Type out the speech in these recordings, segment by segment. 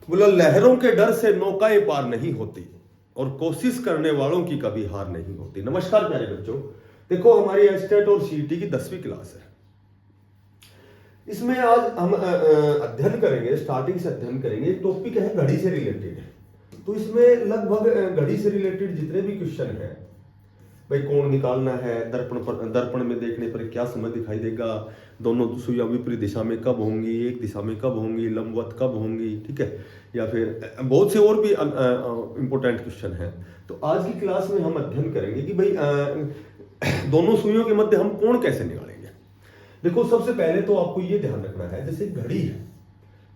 बोला लहरों के डर से नौकाएं पार नहीं होती और कोशिश करने वालों की कभी हार नहीं होती। नमस्कार प्यारे बच्चों, देखो हमारी एस्टेट और सीईटी की 10वीं क्लास है। इसमें आज हम अध्ययन करेंगे, स्टार्टिंग से अध्ययन करेंगे। टॉपिक है घड़ी से रिलेटेड। तो इसमें लगभग घड़ी से रिलेटेड जितने भी क्वेश्चन हैं, भाई कोण निकालना है, दर्पण में देखने पर क्या समय दिखाई देगा, दोनों सुइयां विपरीत दिशा में कब होंगी, एक दिशा में कब होंगी, लंबवत कब होंगी, ठीक है, या फिर बहुत से और भी इंपॉर्टेंट क्वेश्चन हैं। तो आज की क्लास में हम अध्ययन करेंगे कि भाई दोनों सुइयों के मध्य हम कोण कैसे निकालेंगे। देखो सबसे पहले तो आपको ये ध्यान रखना है, जैसे घड़ी है,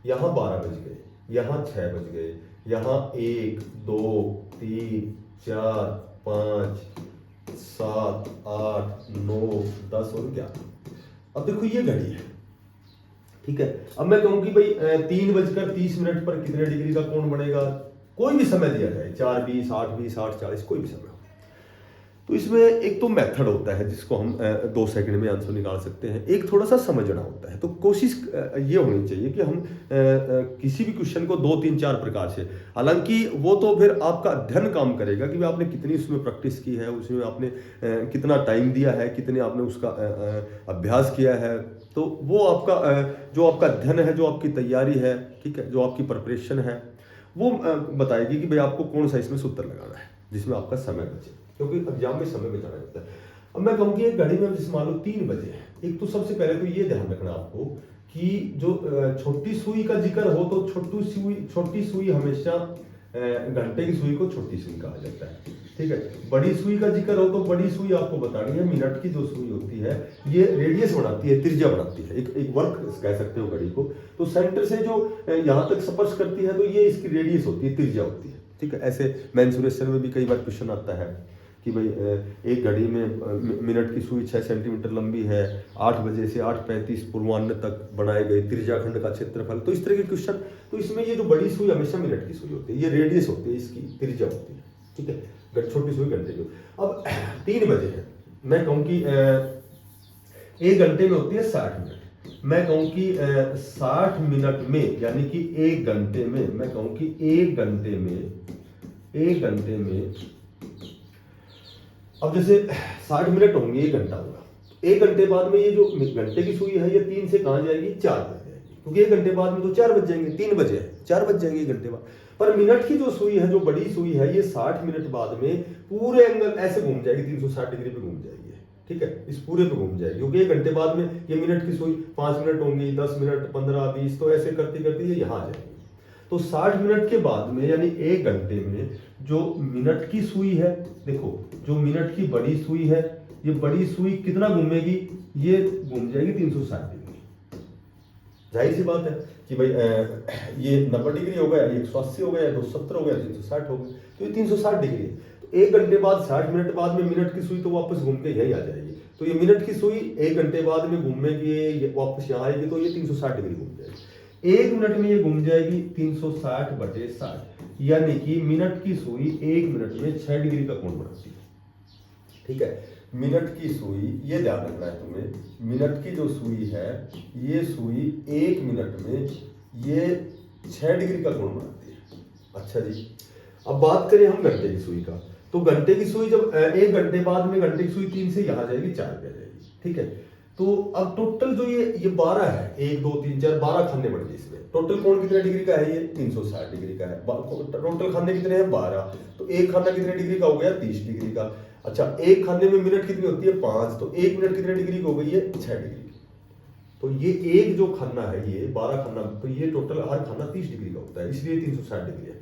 यहाँ 12 बज गए, यहाँ 6 बज गए, यहाँ 1 2 3 4 5 7 8 9 10 और 11। अब देखो ये घड़ी है, ठीक है। अब मैं कहूं कि भाई 3:30 पर कितने डिग्री का कोण बनेगा, कोई भी समय दिया जाए, 4:20 8:20 8:40 कोई भी समय हो। तो इसमें एक तो मेथड होता है जिसको हम 2 सेकंड में आंसर निकाल सकते हैं, एक थोड़ा सा समझना होता है। तो कोशिश ये होनी चाहिए कि हम किसी भी क्वेश्चन को 2 3 4 प्रकार से, हालांकि वो तो फिर आपका अध्ययन काम करेगा कि आपने कितनी उसमें प्रैक्टिस की है, उसमें आपने कितना टाइम दिया है, कितने आपने उसका अभ्यास किया है। तो वो आपका जो आपका अध्ययन है, जो आपकी तैयारी है, ठीक है, जो आपकी प्रिपरेशन है, वो बताएगी कि भाई आपको कौन सा इसमें सूत्र लगाना है जिसमें आपका समय बचे, क्योंकि एग्जाम में समय बचाना होता है। अब मैं कहूँ कि एक घड़ी में जैसे मान लो 3 बजे है, एक तो सबसे पहले तो ये ध्यान रखना आपको कि जो छोटी सुई का जिक्र हो तो छोटी सुई हमेशा घंटे की सुई को छोटी सुई कहा जाता है, ठीक है। बड़ी सुई का जिक्र हो तो बड़ी सुई आपको बतानी है। मिनट की जो सुई होती है ये रेडियस बनाती है, त्रिज्या बनाती है, एक वर्क कह सकते हो घड़ी को। तो सेंटर से जो यहाँ तक स्पर्श करती है तो ये इसकी रेडियस होती है, त्रिज्या होती है, ठीक है। ऐसे मेंसुरेशन में भी कई बार क्वेश्चन आता है कि भाई एक घड़ी में मिनट की सुई 6 सेंटीमीटर लंबी है, 8 बजे से 8:35 पूर्वाह्न तक बनाए गए त्रिज्याखंड का क्षेत्रफल, तो इस तरह के क्वेश्चन। तो इसमें ये जो बड़ी सुई हमेशा मिनट की सुई होती है, ये रेडियस होती है, इसकी त्रिज्या होती है, ठीक है। छोटी सुई घंटे की। अब 3 बजे है, मैं कहूँ कि 1 घंटे में होती है 60 मिनट। मैं कहूँ कि 60 मिनट में, यानी कि 1 घंटे में, मैं कहूँ कि 1 घंटे में अब जैसे 60 मिनट होंगे, 1 घंटा होगा, 1 घंटे बाद में ये जो घंटे की सुई है ये 3 से कहाँ जाएगी, 4 बज जाएगी, क्योंकि 1 घंटे बाद में तो 4 बज जाएंगे, 3 बजे है, 4 बज जाएंगे 1 घंटे बाद। पर मिनट की जो सुई है, जो बड़ी सुई है, ये 60 मिनट बाद में पूरे एंगल ऐसे घूम जाएगी, 360 डिग्री पे घूम जाएगी, ठीक है, इस पूरे पे घूम जाएगी, क्योंकि 1 घंटे बाद में ये मिनट की सुई 5 मिनट होंगी, 10 मिनट, 15 20, तो ऐसे करते करते ये यहाँ आ जाएगी। तो 60 मिनट के बाद में, यानी 1 घंटे में जो मिनट की सुई है, देखो जो मिनट की बड़ी सुई है, ये बड़ी सुई कितना घूमेगी, ये घूम जाएगी 360 डिग्री। जाहिर सी बात है कि भाई ये 90 डिग्री हो गया, ये 180 हो गया, 270 हो गया, 360 हो गया, तो ये 360 डिग्री है। तो 1 घंटे बाद 60 मिनट बाद में मिनट की सुई तो वापस घूम के यही आ जाएगी। तो ये मिनट की सुई 1 घंटे बाद में घूमेगी, वापस यहाँ आएगी, तो ये 360 डिग्री घूम जाएगी। 1 मिनट में ये घूम जाएगी 360/60, यानी कि मिनट की सुई 1 मिनट में 6 डिग्री का कोण बनाती है, ठीक है। मिनट की सुई, ये ध्यान रखना है तुम्हें, मिनट की जो सुई है, ये सुई 1 मिनट में ये 6 डिग्री का कोण बनाती है। अच्छा जी, अब बात करें हम घंटे की सुई का। तो घंटे की सुई जब 1 घंटे बाद में घंटे की सुई 3 से यहाँ जाएगी, 4 पे जाएगी, ठीक है। तो अब टोटल जो ये 12 है, 1 2 3 4 12 खाने बढ़ गए इसमें। टोटल कोण कितने डिग्री का है, ये 360 डिग्री का है। टोटल खाने कितने हैं, 12। तो एक खाना कितने डिग्री का हो गया, 30 डिग्री का। अच्छा, एक खाने में मिनट कितनी होती है, 5, तो 1 मिनट कितने डिग्री की हो गई है, 6 डिग्री की। तो ये एक जो खाना है, ये 12 खाना, तो ये टोटल हर खाना 30 डिग्री का होता है, इसलिए 360 डिग्री है।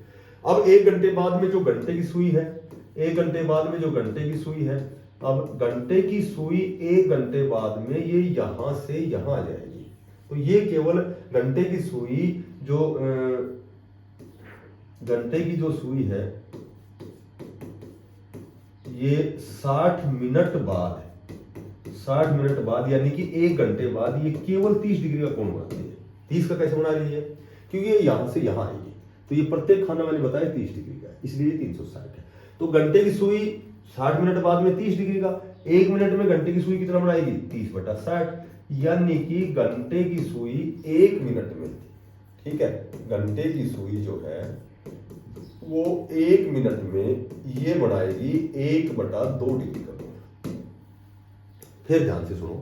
अब 1 घंटे बाद में जो घंटे की सुई है, 1 घंटे बाद में जो घंटे की सुई है, अब घंटे की सुई 1 घंटे बाद में ये यहां से यहां आ जाएगी। तो ये केवल घंटे की सुई जो घंटे की जो सुई है, ये 60 मिनट बाद, 60 मिनट बाद, यानी कि 1 घंटे बाद ये केवल 30 डिग्री का कोण बनाती है। 30 का कैसे बना रही है, क्योंकि ये यहां से यहां आएगी, तो ये प्रत्येक खाना मैंने बताया 30 डिग्री का है, इसलिए 360 है। तो घंटे की सुई 60 मिनट बाद में 30 डिग्री का, 1 मिनट में घंटे की सुई कितना बनाएगी, 30/60, यानी कि घंटे की सुई 1 मिनट में, ठीक है, घंटे की सुई जो है वो 1 मिनट में ये बनाएगी 1/2 डिग्री का कोण। फिर ध्यान से सुनो,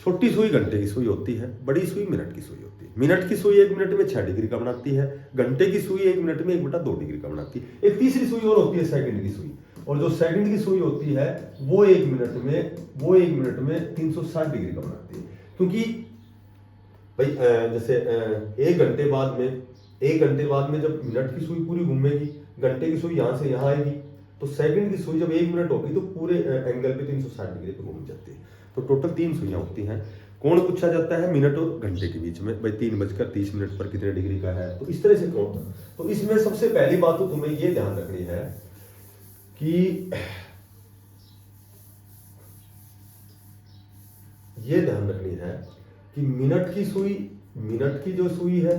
छोटी सुई घंटे की सुई होती है, बड़ी सुई मिनट की सुई होती है। मिनट की सुई 1 मिनट में 6 डिग्री का बनाती है, घंटे की सुई 1 मिनट में 1/2 डिग्री का बनाती है। एक तीसरी सुई और होती है सेकंड की सुई, और जो सेकंड की सुई होती है वो 1 मिनट में 360 डिग्री का बनाती है। क्योंकि भाई जैसे एक घंटे बाद में जब मिनट की सुई पूरी घूमेगी, घंटे की सुई यहां से यहां आएगी, तो सेकंड की सुई जब 1 मिनट होगी तो पूरे एंगल पे 360 डिग्री पे घूम जाती है। तो टोटल 3 सुइयां होती हैं। कोण पूछा जाता है मिनट और घंटे के बीच में, भाई 3:30 पर कितने डिग्री का है, तो इस तरह से कोण। तो इसमें सबसे पहली बात तो तुम्हें ये ध्यान रखनी है कि मिनट की जो सुई है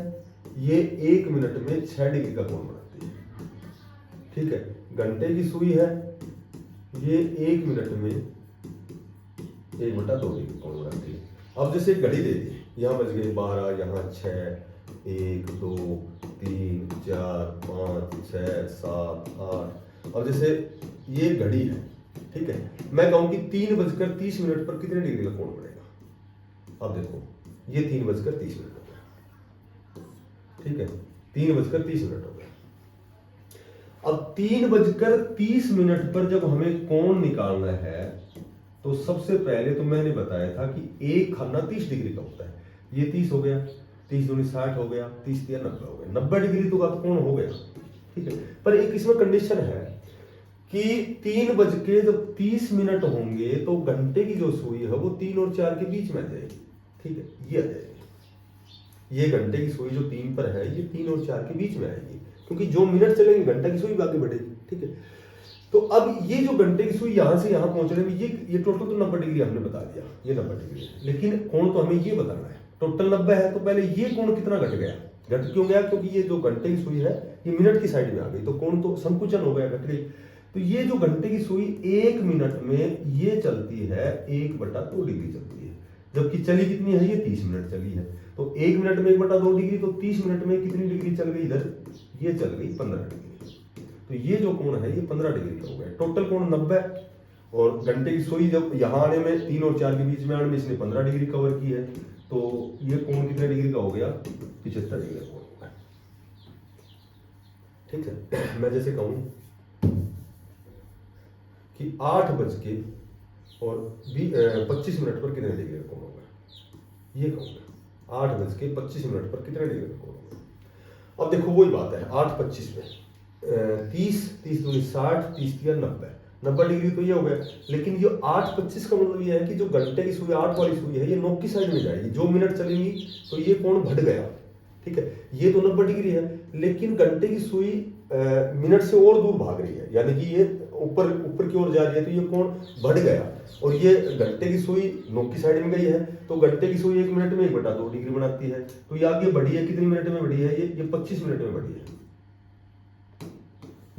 ये 1 मिनट में 6 डिग्री का कोण बनाती है। ठीक है, घंटे की सुई है ये 1 मिनट में 1/2 डिग्री कोण बनाती है। अब जैसे घड़ी दे दी, यहाँ बज गए 12, यहाँ 6, 1 2 3 4 5 6 7 8। अब जैसे ये घड़ी है, ठीक है, मैं कहूं कि 3:30 पर कितने डिग्री का कोण बनेगा। अब देखो ये 3:30 हो गया, ठीक है, 3:30 हो गया। अब 3:30 पर जब हमें कोण निकालना है तो सबसे पहले तो मैंने बताया था कि एक खाना 30 डिग्री का होता है। ये 30 हो गया, 30 दूनी 60 हो गया, 30 तिया 90 हो गया, 90 डिग्री तो का कोण हो गया। ठीक है, पर एक इसमें कंडीशन है कि 3:30 होंगे तो घंटे की जो सुई है वो 3 और 4 के बीच में आ जाएगी। ठीक है, ये आ जाएगी, ये घंटे की सुई जो 3 पर है ये 3 और 4 के बीच में आएगी, क्योंकि जो मिनट चलेंगे घंटा की सुई भी आगे बढ़ेगी। ठीक है, तो अब ये जो घंटे की सुई यहां से यहां पहुंचने में ये टोटल तो 90 डिग्री हमने बता दिया, ये 90 डिग्री है, लेकिन कोण तो हमें ये बताना है। टोटल 90 है तो पहले ये कोण कितना घट गया, घट क्यों गया, क्योंकि ये जो घंटे की सुई है ये मिनट की साइड में आ गई, तो कोण तो संकुचन हो गया, घट गई। तो ये जो घंटे की सुई 1 मिनट में ये चलती है 1/2 डिग्री चलती है, जबकि चली कितनी है, ये 30 मिनट चली है। तो 1 मिनट में 1/2 डिग्री, तो 30 मिनट में कितनी डिग्री चल गई, इधर ये चल गई 15 डिग्री। तो ये जो कोण है ये 15 डिग्री का हो गया। टोटल कोण 90, और घंटे की सुई जब यहां आने में 3 और 4 के बीच में आने में इसने 15 डिग्री कवर की है, तो ये कोण कितने डिग्री का हो गया, 75 डिग्री का कोण हो गया। ठीक है, मैं जैसे कहूं कि 8:25 पर कितने डिग्री का कोण होगा, ये कहूंगा 8:25 पर कितने डिग्री का कोण होगा। अब देखो वही बात है, 8:25 में 30 दूनी 60, 30 तिया 90 डिग्री तो ये हो गया। लेकिन ये 8:25 का मतलब ये है कि जो घंटे की सुई 8 वाली सुई है ये 9 की साइड में जाएगी, जो मिनट चलेंगी तो ये कोण बढ़ गया। ठीक है, ये तो 90 डिग्री है, लेकिन घंटे की सुई मिनट से और दूर भाग रही है, यानी कि ये ऊपर की ओर जा रही है, तो ये कोण बढ़ गया। और ये घंटे की सुई 9 की साइड में गई है, तो घंटे की सुई 1 मिनट में 1/2 डिग्री बनाती है, तो ये आगे बढ़ी है, कितनी मिनट में बढ़ी है, ये 25 मिनट में बढ़ी है,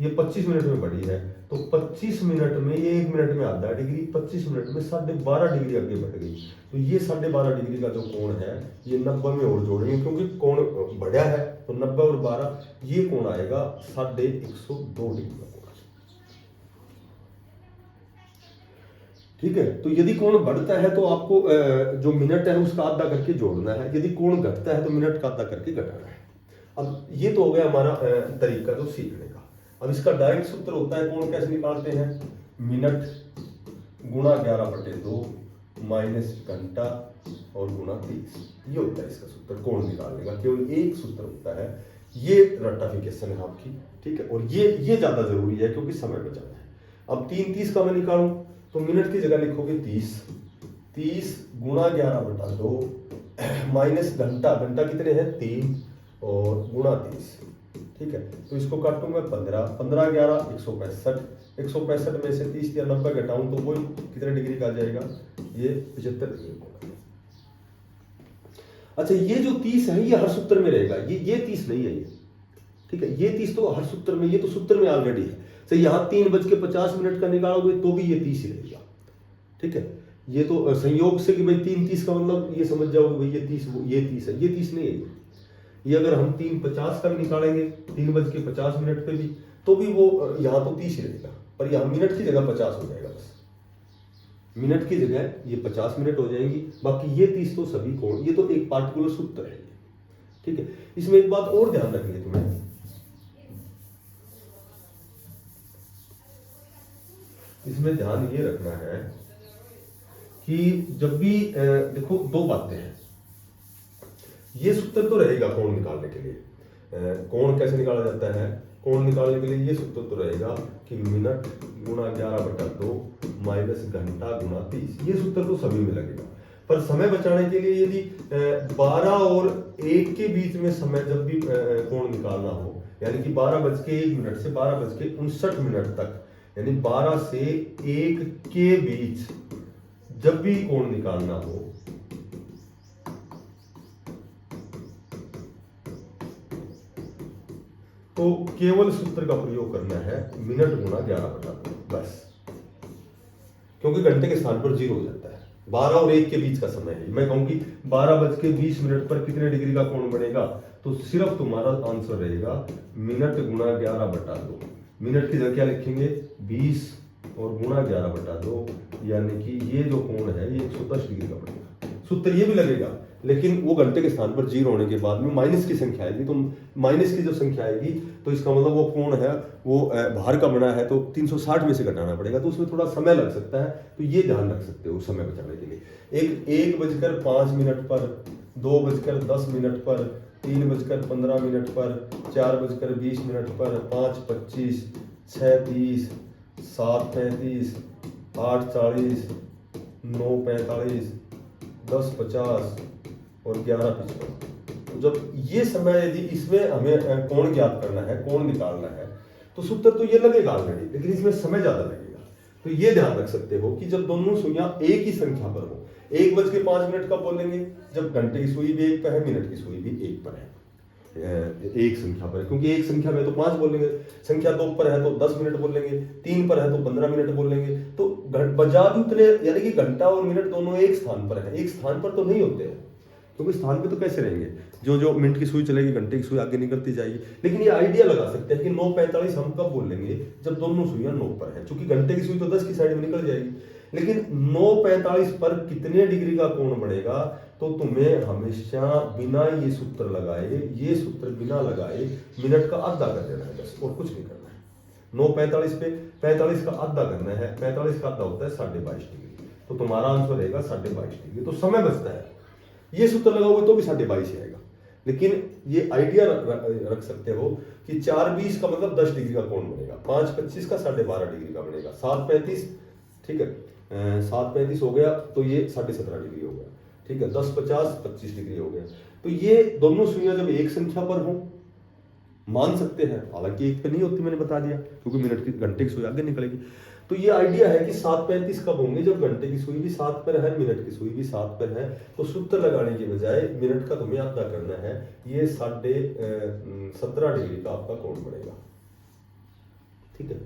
ये 25 मिनट में बढ़ी है। तो 25 मिनट में ये 1 मिनट में आधा डिग्री, 25 मिनट में 12.5 डिग्री आगे बढ़ गई। तो ये 12.5 डिग्री का जो कोण है ये 90 में और जोड़ेंगे, क्योंकि कोण बढ़ा है, तो 90 और 12 ये कोण आएगा 102 डिग्री का कोण। ठीक है, तो यदि कोण बढ़ता है तो आपको जो मिनट है उसका आधा करके जोड़ना है, यदि कोण घटता है तो मिनट का आधा करके घटाना है। अब ये तो हो गया हमारा तरीका जो सीखने का। अब इसका डायरेक्ट सूत्र होता है, कोण कैसे निकालते हैं, मिनट गुणा 11/2 माइनस घंटा और गुणा 30, ये होता है इसका सूत्र कोण निकालने का। केवल एक सूत्र होता है, ये रट्टाफिकेशन है आपकी। ठीक है, और ये ज्यादा जरूरी है क्योंकि समय बचाना है। अब 3 का मैं निकालूं तो मिनट की जगह लिखोगे 30 गुणा 11/2 माइनस घंटा कितने हैं 3 और गुणा 30। ठीक है, तो इसको काटूंगा 15 11 165 में से 30 या 90 घटाऊं तो वो कितने डिग्री का आ जाएगा, ये 75 डिग्री का। अच्छा, ये जो 30 है ये हर सूत्र में रहेगा, ये 30 नहीं है ये। ठीक है, ये 30 तो हर सूत्र में, ये तो सूत्र में ऑलरेडी है। तो यहाँ 3:50 का निकालोगे तो भी ये 30 ही रहेगा। ठीक है, ये तो संयोग से कि भाई 3 30 का मतलब ये समझ जाओगे भाई ये 30 है, ये 30 नहीं है। ये अगर हम 3:50 का भी निकालेंगे 3:50 पे भी, तो भी वो यहाँ तो 30 ही रहेगा, पर यहाँ मिनट की जगह 50 हो जाएगा। बस मिनट की जगह ये 50 मिनट हो जाएंगी, बाकी ये 30 तो सभी कोण, ये तो एक पार्टिकुलर सूत्र है। ठीक है, इसमें एक बात और ध्यान रखनी है तुम्हें, इसमें ध्यान ये रखना है कि जब भी देखो दो बातें हैं, ये सूत्र तो रहेगा कोण निकालने के लिए। कोण कैसे निकाला जाता है, कोण निकालने के लिए ये सूत्र तो रहेगा कि मिनट गुणा 11/2 माइनस घंटा गुणा 30, ये सूत्र तो सभी में लगेगा। पर समय बचाने के लिए यदि 12 और 1 के बीच में समय जब भी कोण निकालना हो, यानी कि 12:01 से 12:59 तक, यानी 12 से 1 के बीच जब भी कोण निकालना हो, तो केवल सूत्र का प्रयोग करना है मिनट गुणा 11/2 बस, क्योंकि घंटे के स्थान पर 0 हो जाता है। 12 और 1 के बीच का समय है। मैं कहूंगी 12:20 पर कितने डिग्री का कोण बनेगा, तो सिर्फ तुम्हारा आंसर रहेगा मिनट गुणा 11/2। मिनट की जगह क्या लिखेंगे 20 और गुणा 11/2, यानी कि ये जो कोण है ये 110 डिग्री का बनेगा। सूत्र ये भी लगेगा, लेकिन वो घंटे के स्थान पर 0 होने के बाद में माइनस की संख्या आएगी, तो माइनस की जो संख्या आएगी तो इसका मतलब वो कोण है वो बाहर का बना है, तो 360 में से घटाना पड़ेगा, तो उसमें थोड़ा समय लग सकता है। तो ये ध्यान रख सकते हो समय बचाने के लिए। 1:05 पर, 2:10 पर, 3:15 पर, 4:20 पर, 5:25, 6:30, 7:35, 8:40, 9:45, 10:50 और 11:55। जब ये समय यदि इसमें हमें कोण ज्ञात करना है, कोण निकालना है, तो सूत्र तो ये लगेगा ऑलरेडी, लेकिन इसमें समय ज्यादा लगेगा। तो ये ध्यान रख सकते हो कि जब दोनों सुइयां एक ही संख्या पर हो, 1:05 कब बोलेंगे, जब घंटे की सुई भी 1 पर है, मिनट की सुई भी 1 पर है, एक संख्या पर, क्योंकि एक संख्या में तो 5 बोलेंगे, संख्या 2 पर है तो 10 मिनट बोलेंगे, 3 पर है तो 15 मिनट बोलेंगे। तो बजा भी उतने, यानी कि घंटा और मिनट दोनों एक स्थान पर है, एक स्थान पर तो नहीं होते हैं, क्योंकि स्थान पे तो कैसे रहेंगे, जो मिनट की सुई चलेगी घंटे की सुई आगे निकलती जाएगी। लेकिन ये आइडिया लगा सकते हैं कि 9:45 हम कब बोलेंगे, जब दोनों सुइयां 9 पर है, क्योंकि घंटे की सुई तो 10 की साइड में निकल जाएगी। लेकिन 9:45 पर कितने डिग्री का कोण बनेगा, तो तुम्हें हमेशा बिना ये सूत्र लगाए, ये सूत्र बिना लगाए मिनट का आधा कर देना है बस, और कुछ नहीं करना है। 9:45 पे 45 का आधा करना है, 45 का आधा होता है 22.5 डिग्री, तो तुम्हारा आंसर रहेगा 22.5 डिग्री। तो समय बचता है, ये सूत्र लगाओगे तो भी 22.5 आएगा। लेकिन ये आइडिया रख सकते हो कि 4:20 का मतलब 10 डिग्री का कोण बनेगा, 5:25 का 12.5 डिग्री का बनेगा, 7:35, ठीक है, 7:35 हो गया तो ये 17.5 डिग्री हो गया, ठीक है, 10:50 25 डिग्री हो गया। तो ये दोनों सुइयां जब एक संख्या पर हो मान सकते हैं, हालांकि एक पे नहीं होती, मैंने बता दिया, क्योंकि मिनट की घंटे की सुई आगे निकलेगी। तो ये आइडिया है कि 7:35 कब होंगे, जब घंटे की सुई भी 7 पर है, मिनट की सुई भी 7 पर है। तो सूत्र लगाने के बजाय मिनट का तुम्हें आधा करना है, ये 17.5 डिग्री का आपका कोण बनेगा। ठीक है,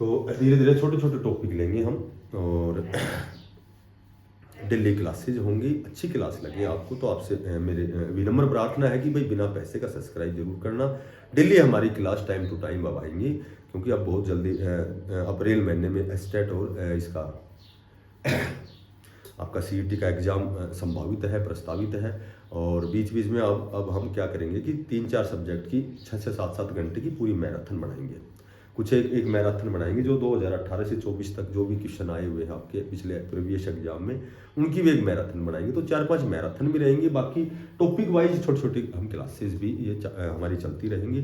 तो धीरे धीरे छोटे छोटे टॉपिक लेंगे हम, और डेली क्लासेज होंगी, अच्छी क्लास लगे आपको तो आपसे मेरे विनम्र प्रार्थना है कि भाई बिना पैसे का सब्सक्राइब जरूर करना। डेली हमारी क्लास टाइम टू टाइम अब आएंगी, क्योंकि अब बहुत जल्दी अप्रैल महीने में एस्टेट और इसका आपका सीईटी का एग्ज़ाम संभावित है, प्रस्तावित है। और बीच बीच में अब हम क्या करेंगे कि 3-4 सब्जेक्ट की 6 से 7 घंटे की पूरी मैराथन बनाएंगे। कुछ एक मैराथन बनाएंगे जो 2018 से 24 तक जो भी क्वेश्चन आए हुए हैं आपके पिछले प्रीवियस एग्जाम में, उनकी भी एक मैराथन बनाएंगे। तो 4-5 मैराथन भी रहेंगी, बाकी टॉपिक वाइज छोटी छोटी हम क्लासेस भी ये हमारी चलती रहेंगी।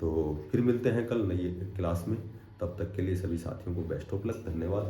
तो फिर मिलते हैं कल नई क्लास में, तब तक के लिए सभी साथियों को बेस्ट ऑफ लक, धन्यवाद।